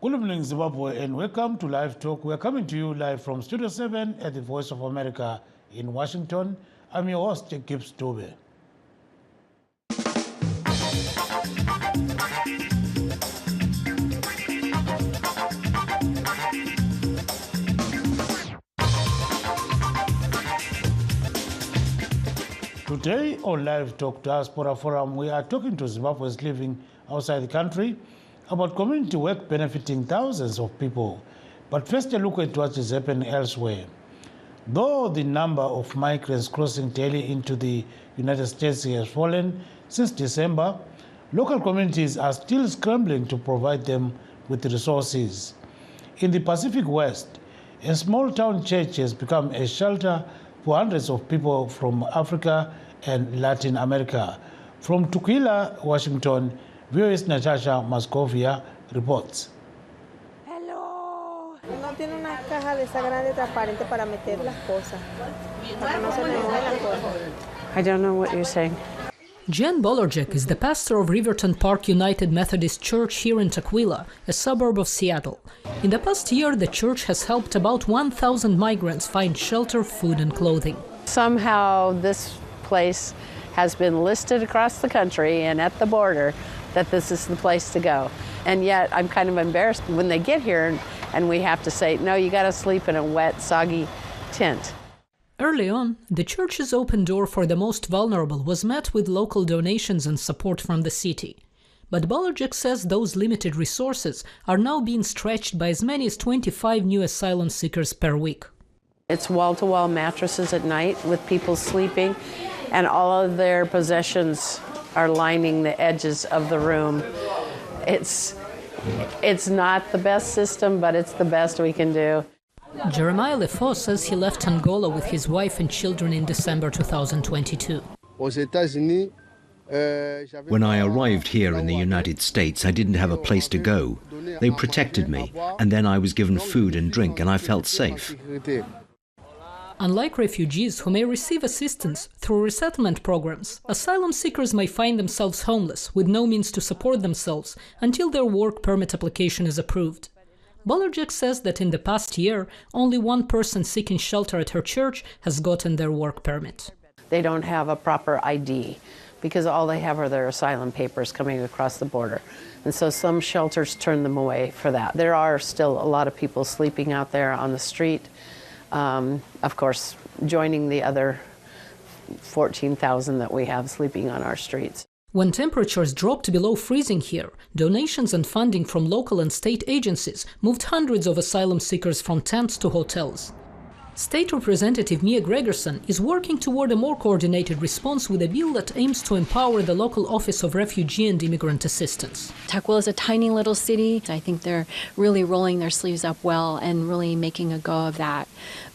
Good evening, Zimbabwe, and welcome to Live Talk. We are coming to you live from Studio 7 at the Voice of America in Washington. I'm your host, Gibbs Tobe. Today on Live Talk Diaspora Forum, we are talking to Zimbabweans living outside the country about community work benefiting thousands of people. But first, a look at what is happening elsewhere. Though the number of migrants crossing daily into the United States has fallen since December, local communities are still scrambling to provide them with resources. In the Pacific West, a small town church has become a shelter for hundreds of people from Africa and Latin America. From Tukwila, Washington, VOA's Natasha Moscovia reports. Hello. No tiene una caja de esa grande transparente para meter las cosas. Para que no se me muevan las cosas. I don't know what you're saying. Jan Bolorjek is the pastor of Riverton Park United Methodist Church here in Tukwila, a suburb of Seattle. In the past year, the church has helped about 1,000 migrants find shelter, food and clothing. Somehow this place has been listed across the country and at the border that this is the place to go. And yet I'm kind of embarrassed when they get here and we have to say, no, you got to sleep in a wet, soggy tent. Early on, the church's open door for the most vulnerable was met with local donations and support from the city. But Bolorjek says those limited resources are now being stretched by as many as 25 new asylum seekers per week. It's wall-to-wall mattresses at night with people sleeping, and all of their possessions are lining the edges of the room. It's not the best system, but it's the best we can do. Jeremiah Lefaux says he left Angola with his wife and children in December 2022. When I arrived here in the United States, I didn't have a place to go. They protected me, and then I was given food and drink, and I felt safe. Unlike refugees who may receive assistance through resettlement programs, asylum seekers may find themselves homeless with no means to support themselves until their work permit application is approved. Bolorjek says that in the past year, only one person seeking shelter at her church has gotten their work permit. They don't have a proper ID because all they have are their asylum papers coming across the border. And so some shelters turn them away for that. There are still a lot of people sleeping out there on the street. Of course, joining the other 14,000 that we have sleeping on our streets. When temperatures dropped below freezing here, donations and funding from local and state agencies moved hundreds of asylum seekers from tents to hotels. State Representative Mia Gregerson is working toward a more coordinated response with a bill that aims to empower the local Office of Refugee and Immigrant Assistance. Tukwila is a tiny little city. I think they're really rolling their sleeves up well and really making a go of that.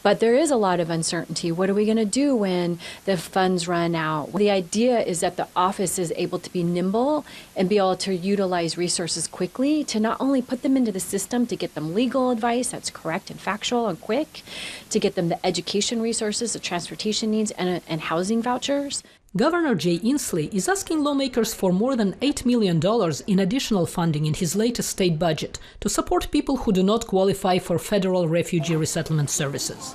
But there is a lot of uncertainty. What are we going to do when the funds run out? The idea is that the office is able to be nimble and be able to utilize resources quickly to not only put them into the system to get them legal advice that's correct and factual and quick, to get them the education resources, the transportation needs, and housing vouchers. Governor Jay Inslee is asking lawmakers for more than $8 million in additional funding in his latest state budget to support people who do not qualify for federal refugee resettlement services.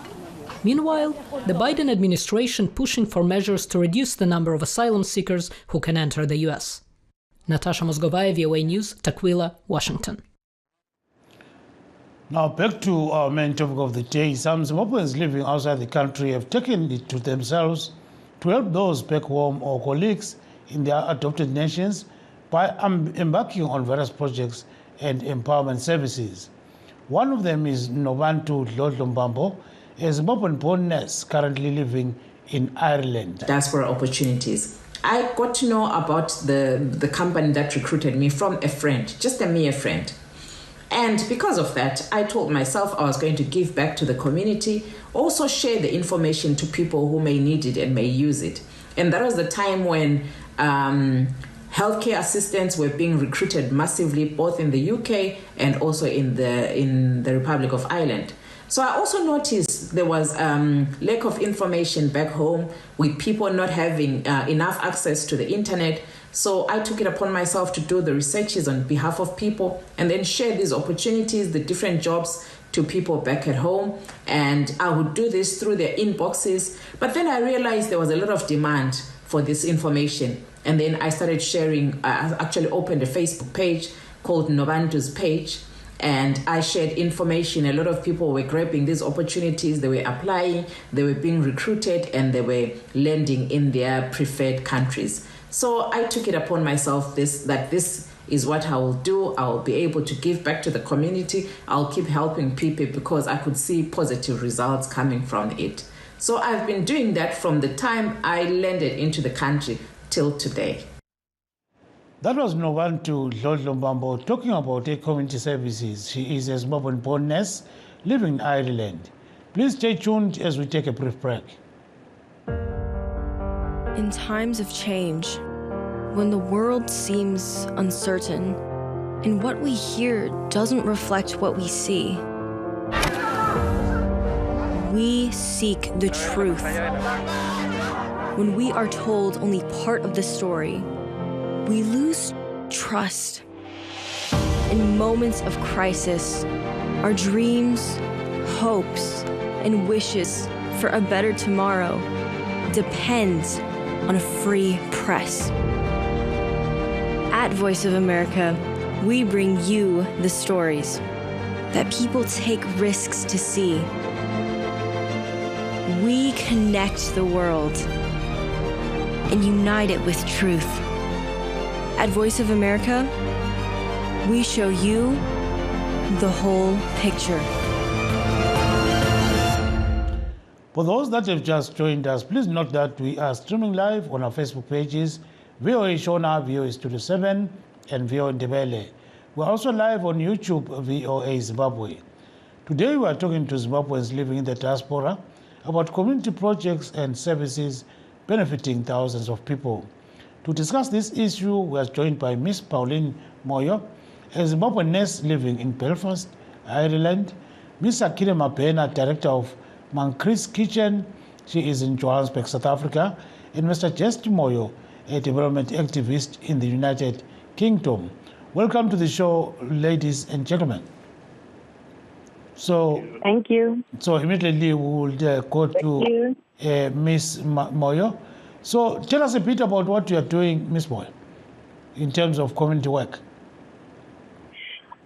Meanwhile, the Biden administration pushing for measures to reduce the number of asylum seekers who can enter the U.S. Natasha Moscovia, VOA News, Tukwila, Washington. Now back to our main topic of the day. Some Zimbabweans living outside the country have taken it to themselves to help those back home or colleagues in their adopted nations by embarking on various projects and empowerment services. One of them is Novantu Dlodlombambo, a Zimbabwean-born nurse currently living in Ireland. Diaspora opportunities. I got to know about the company that recruited me from a friend, just a mere friend. And because of that, I told myself I was going to give back to the community, also share the information to people who may need it and may use it. And that was the time when healthcare assistants were being recruited massively, both in the UK and also in the Republic of Ireland. So I also noticed there was lack of information back home, with people not having enough access to the internet. So I took it upon myself to do the researches on behalf of people and then share these opportunities, the different jobs, to people back at home. And I would do this through their inboxes. But then I realized there was a lot of demand for this information. And then I started sharing. I actually opened a Facebook page called Novantu's page. And I shared information. A lot of people were grabbing these opportunities. They were applying, they were being recruited, and they were landing in their preferred countries. So I took it upon myself that this is what I will do. I will be able to give back to the community. I'll keep helping people because I could see positive results coming from it. So I've been doing that from the time I landed into the country till today. That was Novantu Dlodlo talking about community services. She is a Zimbabwean-born nurse living in Ireland. Please stay tuned as we take a brief break. In times of change, when the world seems uncertain and what we hear doesn't reflect what we see, we seek the truth. When we are told only part of the story, we lose trust. In moments of crisis, our dreams, hopes, and wishes for a better tomorrow depends on a free press. At Voice of America, we bring you the stories that people take risks to see. We connect the world and unite it with truth. At Voice of America, we show you the whole picture. For those that have just joined us, please note that we are streaming live on our Facebook pages, VOA Shona, VOA Studio 7, and VOA Ndebele. We're also live on YouTube, VOA Zimbabwe. Today we are talking to Zimbabweans living in the diaspora about community projects and services benefiting thousands of people. To discuss this issue, we are joined by Ms. Pauline Moyo, a Zimbabwean nurse living in Belfast, Ireland, Ms. Akire Mapena, Director of Mankris Kitchen, she is in Johannesburg, South Africa, and Mr. Jesti Moyo, a development activist in the United Kingdom. Welcome to the show, ladies and gentlemen. So, thank you. So immediately we will go to Ms. Moyo. So tell us a bit about what you are doing, Ms. Moyo, in terms of community work.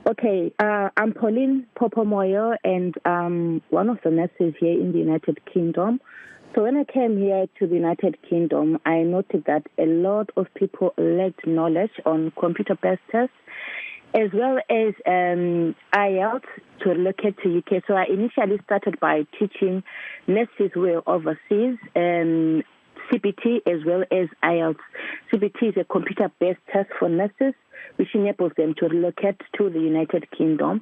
Okay, I'm Pauline Moyo, and I'm one of the nurses here in the United Kingdom. So when I came here to the United Kingdom, I noted that a lot of people lacked knowledge on computer-based tests, as well as IELTS to relocate to UK. So I initially started by teaching nurses who were overseas CBT as well as IELTS. CBT is a computer-based test for nurses, which enables them to relocate to the United Kingdom.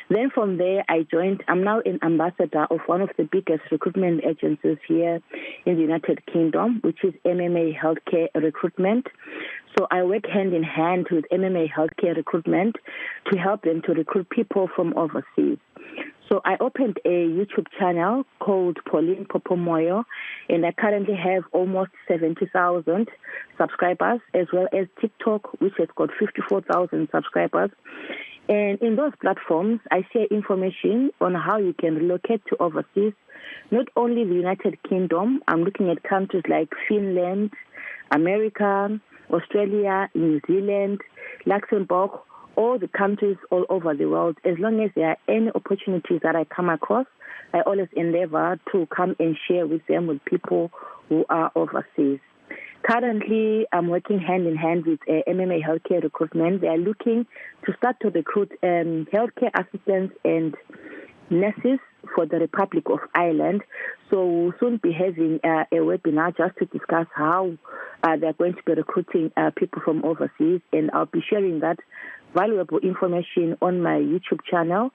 Then from there, I'm now an ambassador of one of the biggest recruitment agencies here in the United Kingdom, which is MMA Healthcare Recruitment. So I work hand in hand with MMA Healthcare Recruitment to help them to recruit people from overseas. So I opened a YouTube channel called Pauline Moyo, and I currently have almost 70,000 subscribers, as well as TikTok, which has got 54,000 subscribers. And in those platforms, I share information on how you can relocate to overseas, not only the United Kingdom. I'm looking at countries like Finland, America, Australia, New Zealand, Luxembourg, all the countries all over the world. As long as there are any opportunities that I come across, I always endeavor to come and share with them, with people who are overseas. Currently, I'm working hand in hand with MMA Healthcare Recruitment. They are looking to start to recruit healthcare assistants and nurses for the Republic of Ireland. So we'll soon be having a webinar just to discuss how they're going to be recruiting people from overseas, and I'll be sharing that valuable information on my YouTube channel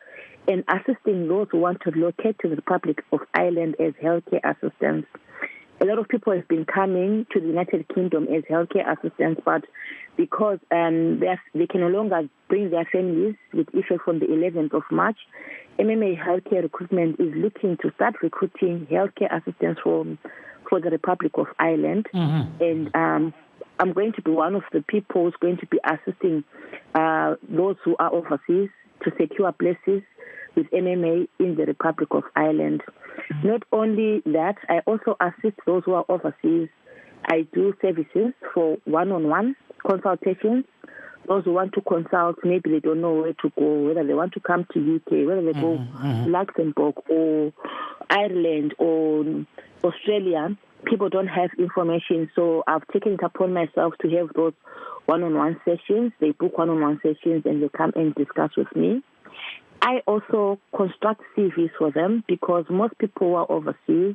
and assisting those who want to relocate to the Republic of Ireland as healthcare assistants. A lot of people have been coming to the United Kingdom as healthcare assistants, but because they can no longer bring their families with effect from the 11th of March, MMA Healthcare Recruitment is looking to start recruiting healthcare assistants for the Republic of Ireland. Mm-hmm. And I'm going to be one of the people who's going to be assisting those who are overseas to secure places with MMA in the Republic of Ireland. Not only that, I also assist those who are overseas. I do services for one-on-one consultations. Those who want to consult, maybe they don't know where to go, whether they want to come to UK, whether they go to Luxembourg or Ireland or Australia. People don't have information, so I've taken it upon myself to have those one-on-one sessions. They book one-on-one sessions and they come and discuss with me. I also construct CVs for them because most people who are overseas,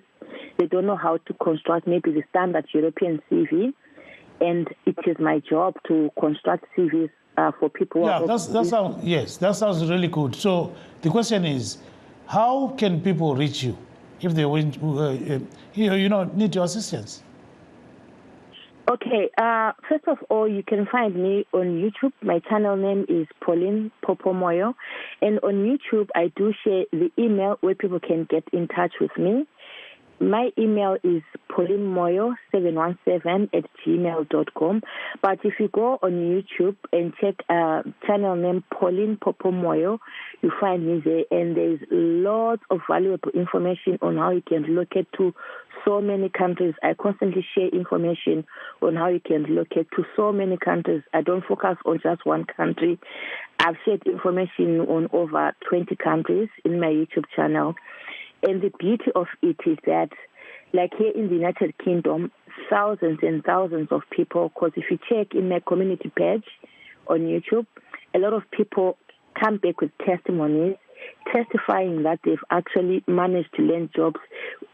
they don't know how to construct maybe the standard European CV, and it is my job to construct CVs for people who are overseas. That sounds really good. So the question is, how can people reach you if they need your assistance? Okay, first of all, you can find me on YouTube. My channel name is Pauline Popomoyo. And on YouTube, I do share the email where people can get in touch with me. My email is paulinemoyo717@gmail.com. But if you go on YouTube and check channel name Pauline Popomoyo, you find me there. And there's lots of valuable information on how you can locate to so many countries. I constantly share information on how you can locate to so many countries. I don't focus on just one country. I've shared information on over 20 countries in my YouTube channel. And the beauty of it is that, like here in the United Kingdom, thousands and thousands of people, because if you check in my community page on YouTube, a lot of people come back with testimonies testifying that they've actually managed to land jobs,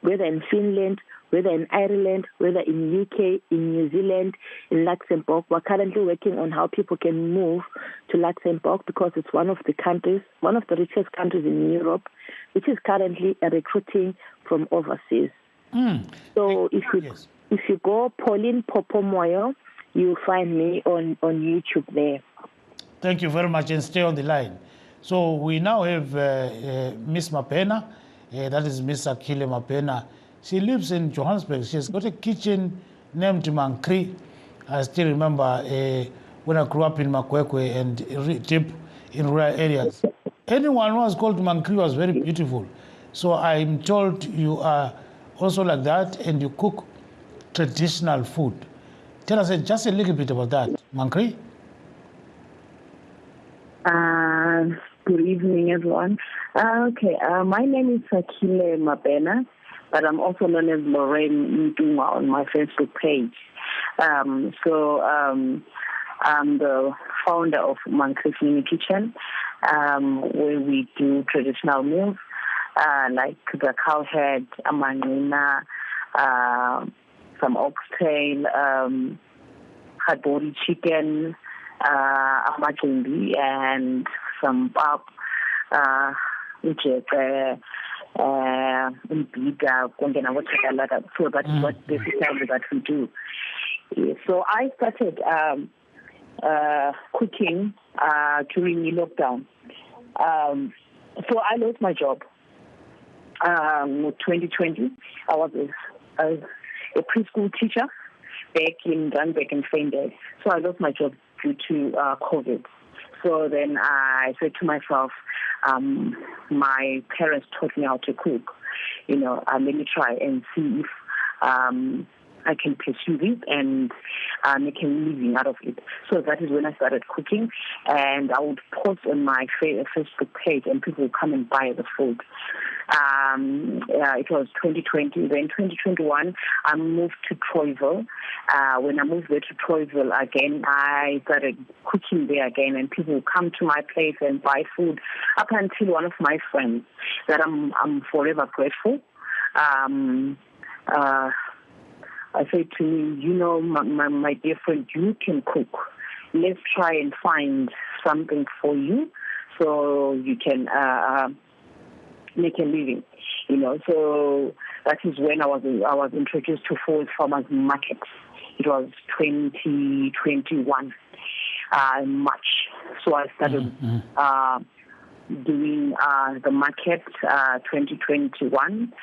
whether in Finland, whether in Ireland, whether in UK, in New Zealand, in Luxembourg. We're currently working on how people can move to Luxembourg because it's one of the countries, one of the richest countries in Europe, which is currently recruiting from overseas. So if you go Pauline Popomoyo, you'll find me on YouTube there. Thank you very much, and stay on the line. So we now have Miss Mapena, that is Miss Akile Mapena. She lives in Johannesburg. She has got a kitchen named Mankri. I still remember when I grew up in Makwekwe and deep in rural areas. Anyone who was called Mankri was very beautiful. So I'm told you are also like that and you cook traditional food. Tell us just a little bit about that, Mankri. Good evening, everyone. My name is Akile Mapena, but I'm also known as Lorraine Mduma on my Facebook page. I'm the founder of Mankri's Mini Kitchen, where we do traditional meals like the cowhead, amanina, some oxtail, hadbori chicken, amajimbi, and some pap, which is umbida, so that's what basically that we do. So I started cooking during the lockdown. So I lost my job. 2020, I was a preschool teacher back in Randburg and Feinberg. So I lost my job due to COVID. So then I said to myself, my parents taught me how to cook. Let me try and see if I can pursue this and make a living out of it. So that is when I started cooking, and I would post on my Facebook page, and people would come and buy the food. It was 2020. Then 2021, I moved to Troyville. When I moved there to Troyville again, I started cooking there again, and people would come to my place and buy food. Up until one of my friends that I'm forever grateful. I said to him, my dear friend, you can cook. Let's try and find something for you so you can make a living. So that is when I was introduced to Forest Farmers Market. It was 2021 March. So I started doing the market 2021.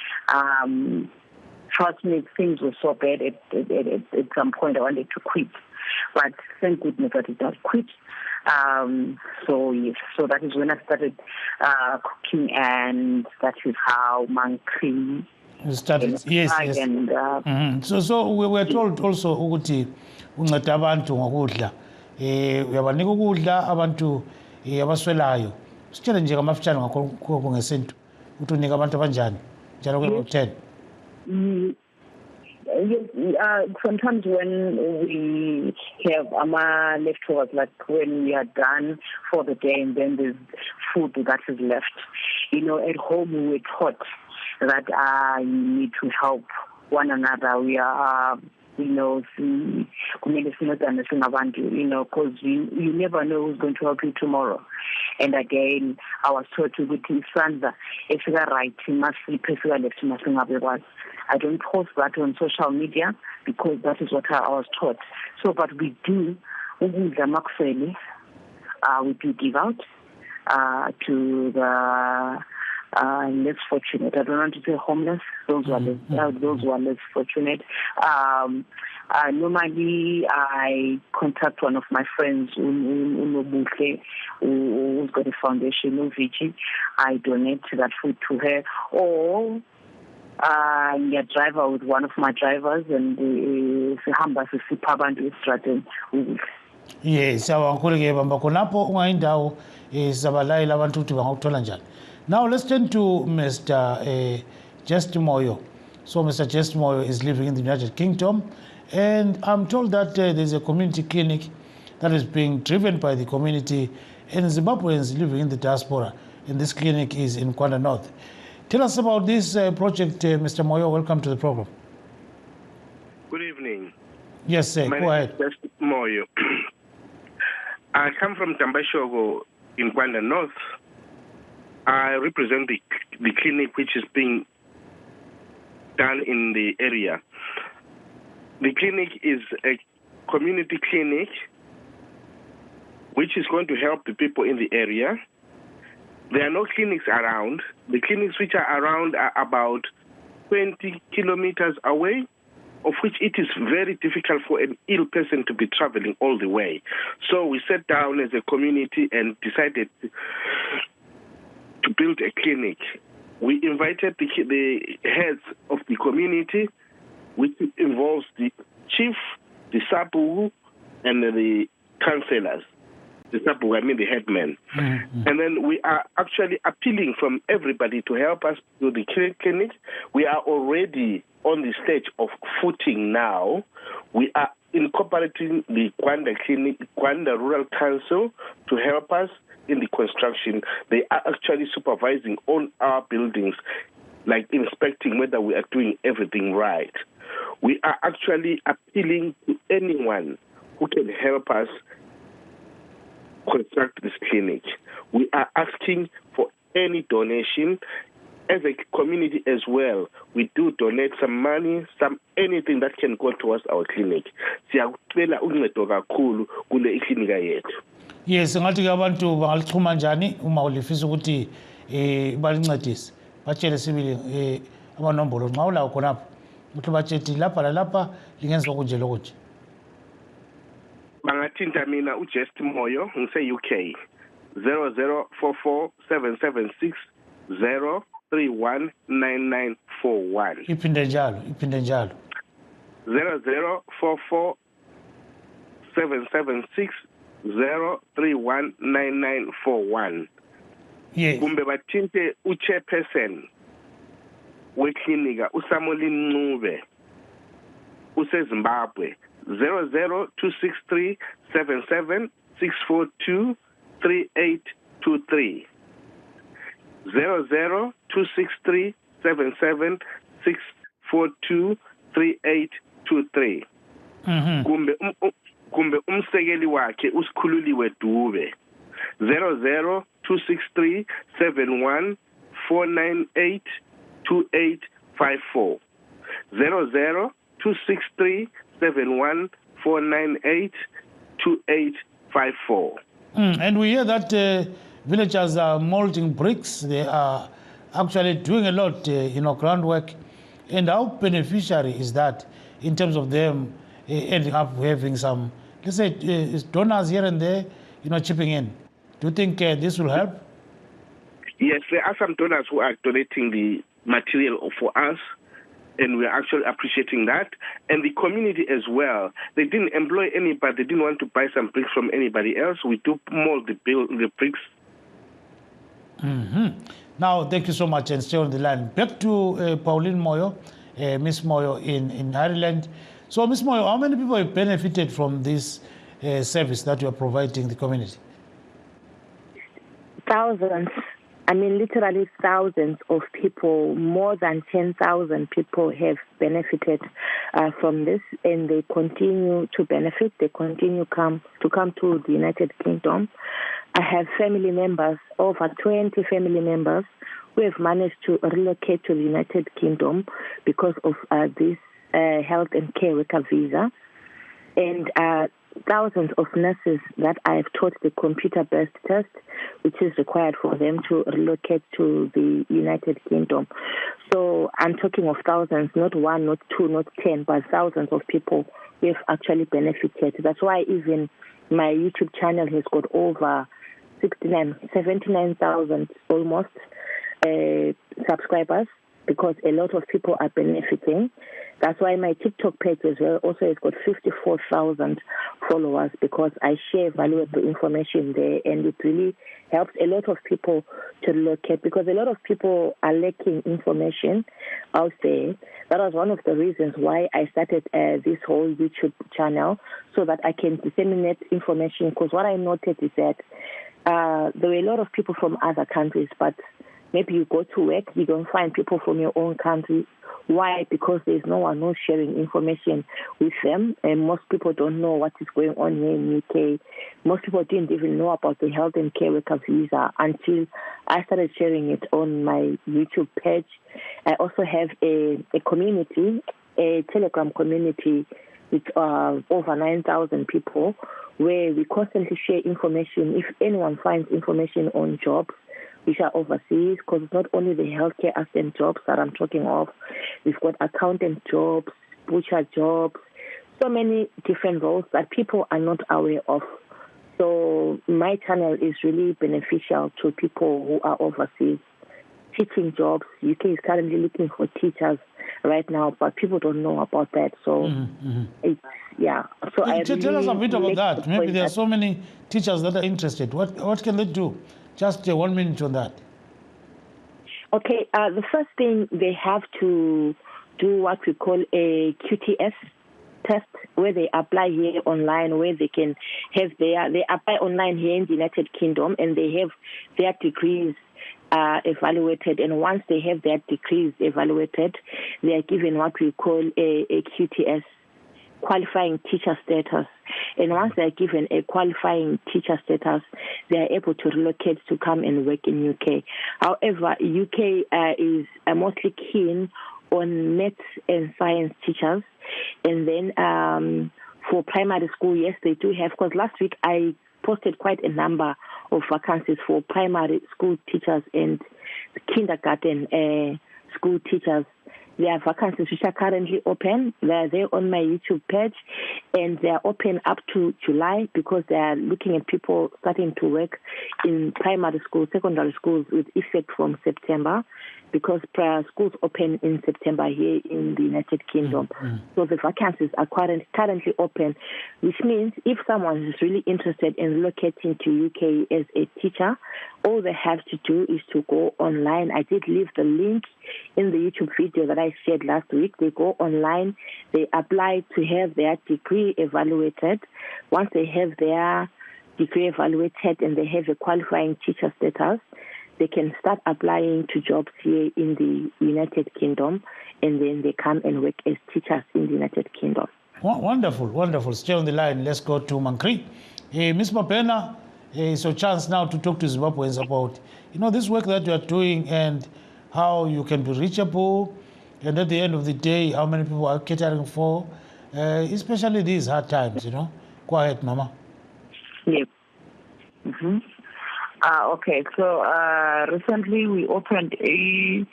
Trust me, things were so bad at some point I wanted to quit. But thank goodness that it does quit. So yes, so that is when I started cooking, and that is how Monkey started. Yes. And So we were told also ukuthi unceda abantu ngokudla. Uyabanika ukudla abantu abaswelayo. Sitshele nje ngamafutshane ngakho ngesintu ukuthi unika abantu abanjani njalo ke-10. Yes, sometimes when we have leftovers, like when we are done for the day and then there's food that is left, at home we were taught that you need to help one another. We are, because you never know who's going to help you tomorrow. And again, I was taught to go to Sandra, if you are right, you must be left. I don't post that on social media because that is what I was taught. So, but we do, we do give out to the less fortunate. I don't want to say homeless. Those who are less fortunate. Normally, I contact one of my friends who's got a foundation, Uviji. I donate that food to her, or I driver with one of my drivers, and sihamba sisipha abantu estradeni. Yes, awangkhuleke bamba khonapho ungayindawo sabalayela abantu ukuthi bangakuthola njani. Now let's turn to Mr. Just Moyo. So Mr. Just Moyo is living in the United Kingdom, and I'm told that there's a community clinic that is being driven by the community and Zimbabweans living in the diaspora, and this clinic is in Kwanda North. Tell us about this project, Mr. Moyo. Welcome to the program. Good evening. Yes, sir. Go ahead. My name is Just Moyo. I come from Tambashogo in Kwanda North. I represent the clinic which is being done in the area. The clinic is a community clinic which is going to help the people in the area. There are no clinics around. The clinics which are around are about 20 kilometers away, of which it is very difficult for an ill person to be traveling all the way. So we sat down as a community and decided to build a clinic. We invited the heads of the community, which involves the chief, the sabu, and the councillors. The sabu, I mean the headmen. Mm-hmm. And then we are actually appealing from everybody to help us do the clinic. We are already on the stage of footing now. We are incorporating the Kwanda Clinic, Kwanda Rural Council to help us in the construction. They are actually supervising all our buildings, like inspecting whether we are doing everything right. We are actually appealing to anyone who can help us construct this clinic. We are asking for any donation. As a community as well, we do donate some money, anything that can go towards our clinic. Yes, ngathi abantu bangalichuma njani uma ulifisa ukuthi balincedise. Batshele sibili amanombolo nxa ulawo khonapho. Ukuthi batshethi lapha lalapha lingenziwa kunje lokuthi. Bangathinta mina uJust Moyo ngise UK 00447760319941. Iphinde njalo 00447760319941. Yes. Kumbe bathinte uchairperson weklinika uSamuel Ncube useZimbabwe 0026377642383 0026377642383. Kumbe umsekeli wakhe usikhululiwe Dube 0026371498285 0026371498285. And we hear that villagers are molding bricks. They are actually doing a lot, groundwork. And how beneficiary is that in terms of them ending up having some let's say, donors here and there, chipping in. Do you think this will help? Yes, there are some donors who are donating the material for us, and we're actually appreciating that. And the community as well. They didn't employ anybody. They didn't want to buy some bricks from anybody else. We do mold the bricks. Mm-hmm. Now, thank you so much, and stay on the line. Back to Pauline Moyo, Miss Moyo in Ireland. So, Miss Moyo, how many people have benefited from this service that you are providing the community? Thousands. I mean, literally thousands of people, more than 10,000 people have benefited from this, and they continue to benefit. They continue to come to the United Kingdom. I have family members, over 20 family members, who have managed to relocate to the United Kingdom because of this health and care worker visa. And thousands of nurses that I have taught the computer-based test, which is required for them to relocate to the United Kingdom. So I'm talking of thousands, not one, not two, not 10, but thousands of people who have actually benefited. That's why even my YouTube channel has got over 79,000 almost subscribers, because a lot of people are benefiting. That's why my TikTok page as well also has got 54,000 followers, because I share valuable information there, and it really helps a lot of people to locate, because a lot of people are lacking information out there. That was one of the reasons why I started this whole YouTube channel, so that I can disseminate information, because what I noted is that there were a lot of people from other countries, but maybe you go to work, you don't find people from your own country. Why? Because there's no one who's sharing information with them, and most people don't know what is going on here in UK. Most people didn't even know about the health and care worker visa until I started sharing it on my YouTube page. I also have a community, a Telegram community with over 9,000 people, where we constantly share information. If anyone finds information on jobs which are overseas, because it's not only the healthcare assistant jobs that I'm talking of. We've got accountant jobs, butcher jobs, so many different roles that people are not aware of. So my channel is really beneficial to people who are overseas. Teaching jobs, UK is currently looking for teachers right now, but people don't know about that. So it's, yeah. So tell us a bit about that. Maybe there are so many teachers that are interested. What can they do? Just 1 minute on that. Okay, the first thing, they have to do what we call a QTS test, where they apply here online, where they can have they apply online here in the United Kingdom, and they have their degrees evaluated. And once they have their degrees evaluated, they are given what we call a QTS, qualifying teacher status. And once they're given a qualifying teacher status, they're able to relocate to come and work in UK. However, UK is mostly keen on maths and science teachers. And then for primary school, yes, they do have, because last week I posted quite a number of vacancies for primary school teachers and kindergarten school teachers. There are vacancies which are currently open. They are there on my YouTube page, and they are open up to July, because they are looking at people starting to work in primary schools, secondary schools, with effect from September, because schools open in September here in the United Kingdom. So the vacancies are currently open, which means if someone is really interested in relocating to UK as a teacher, all they have to do is to go online. I did leave the link in the YouTube video that I shared last week. They go online, they apply to have their degree evaluated. Once they have their degree evaluated and they have a qualifying teacher status, they can start applying to jobs here in the United Kingdom, and then they come and work as teachers in the United Kingdom. Wonderful, wonderful. Stay on the line. Let's go to Mankri. Ms. Mapena, it's your chance now to talk to Zimbabweans about, this work that you are doing and how you can be reachable, and at the end of the day, how many people are catering for, especially these hard times, Go ahead, Mama. Yep. Okay, so recently we opened a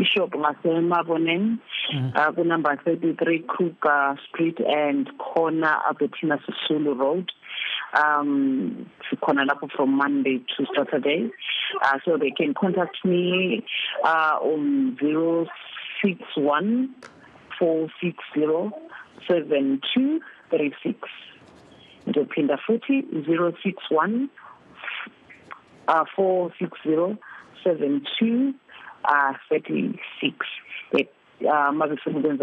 shop Maboneng, number 33 Kruger Street and corner Albertina Sisulu Road. From Monday to Saturday. So they can contact me on 061 460 7236. Ndopinda futhi 061 460 7236.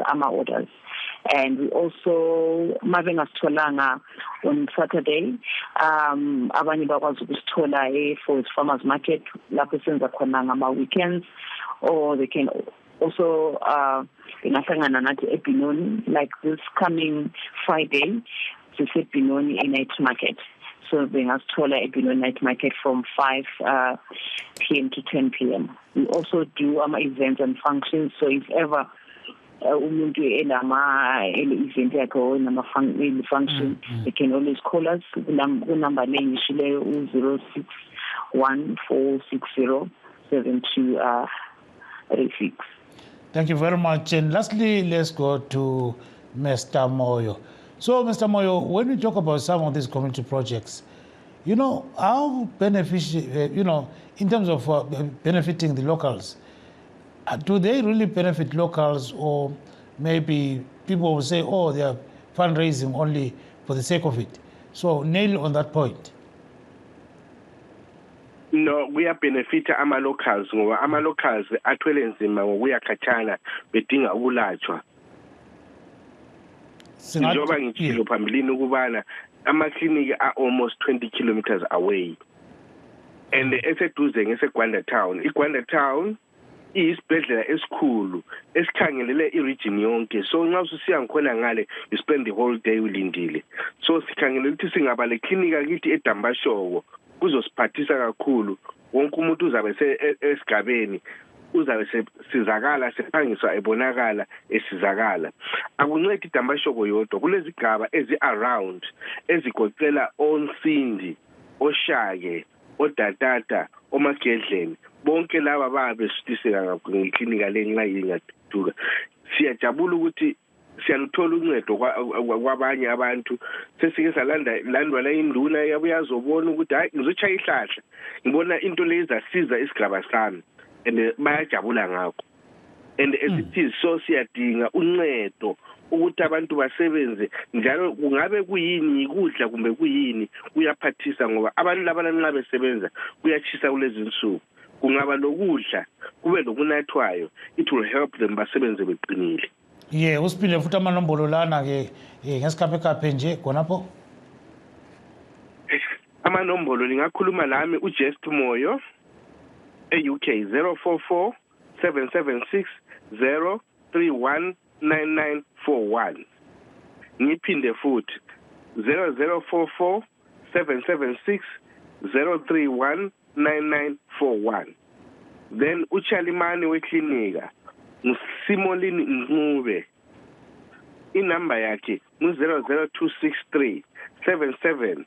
Ama orders. And we also Mavengasitholanga on Saturday. Abanye bakwazi ukusithola for its farmers market lapho senza khona ngama weekends, or they can also bengahlangana nathi eBinoni, like this coming Friday sise Binoni night market. So bengasithola eBinoni night market from 5 p.m. to 10 p.m. We also do events and functions, so if ever umuntu event yakhe or function, they can always call us. Number name is 061 460 7236. Thank you very much. And lastly, let's go to Mr. Moyo. So, Mr. Moyo, when we talk about some of these community projects, how beneficial, in terms of benefiting the locals, do they really benefit locals, or maybe people will say, oh, they are fundraising only for the sake of it? So nail on that point. No, we are benefiting ama locals ngoba ama locals athwele nzima ngokuya khatshana bedinga ukulatshwa. Njengoba ngitshilo phambilini ukubana ama clinic are almost 20 kilometers away. And eseduze ngeseGwanda Town. IGwanda Town isibhedlela esikhulu esikhangelele iregion yonke. So nxa usiya ngikhona ngale you spend the whole day ulindile. So sikhangelele ukuthi singaba le clinic akithi eDambashoko kuzosiphathisa kakhulu. Wonke umuntu uzabe esigabeni uzabe sizakala sephangiswa ebonakala esizakala. Akuncedi iDambashoko yodwa, kulezigaba ezi-around ezigoqela oNsindi, oShake, oDatata, oMagedleni. Bonke laba babe sitiseka ngeklinika lenxa ingaduka. Siyajabula ukuthi siyaluthola uncedo kwabanye abantu. Sesike salandwa la induna yabuyazobona ukuthi hayi ngizochaya ihlahla. Ngibona into lezasiza isigaba sami. And bayajabula ngakho. And as it is, so siyadinga uncedo ukuthi abantu basebenze njalo kungabe kuyini ikudla kumbe kuyini kuyaphathisa ngoba abantu laba nxa besebenza kuyachisa kulezi insuku. Kungaba lokudla kube lokunathwayo, it will help them basebenze beqinile. Usiphinde futhi amanombolo lana ke ngesikhaphekaphe nje khonapho. Amanombolo lingakhuluma nami uJust Moyo eUK 044 776 0319941. Ngiphinde futhi 0044 776 0319941. Then uChalimani weklinika nguSimolini Ncube. Inamba yakhe ngu00263 77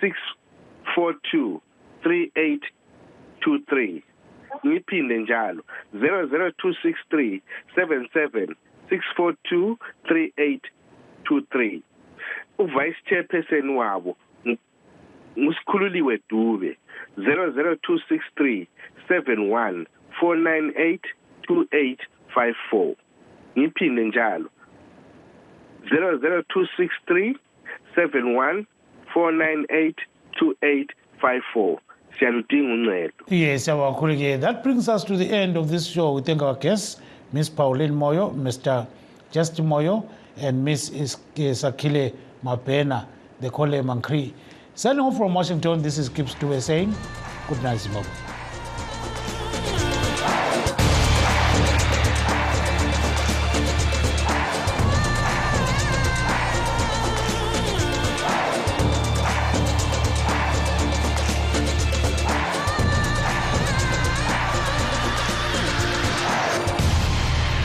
642 3823. Ngiphinde njalo 00263 77 642 3823. Uvice chairperson wabo ngusikhululiwe Dube 00263 71 498 2854. Ngiphinde njalo 00263 71 498 2854. Yes, that brings us to the end of this show. We thank our guests, Ms. Pauline Moyo, Mr. Just Moyo, and Ms. Sakile Mapena, the Kole Mankri. Signing off from Washington, this is Kips Dube saying, good night, Zimbabwe.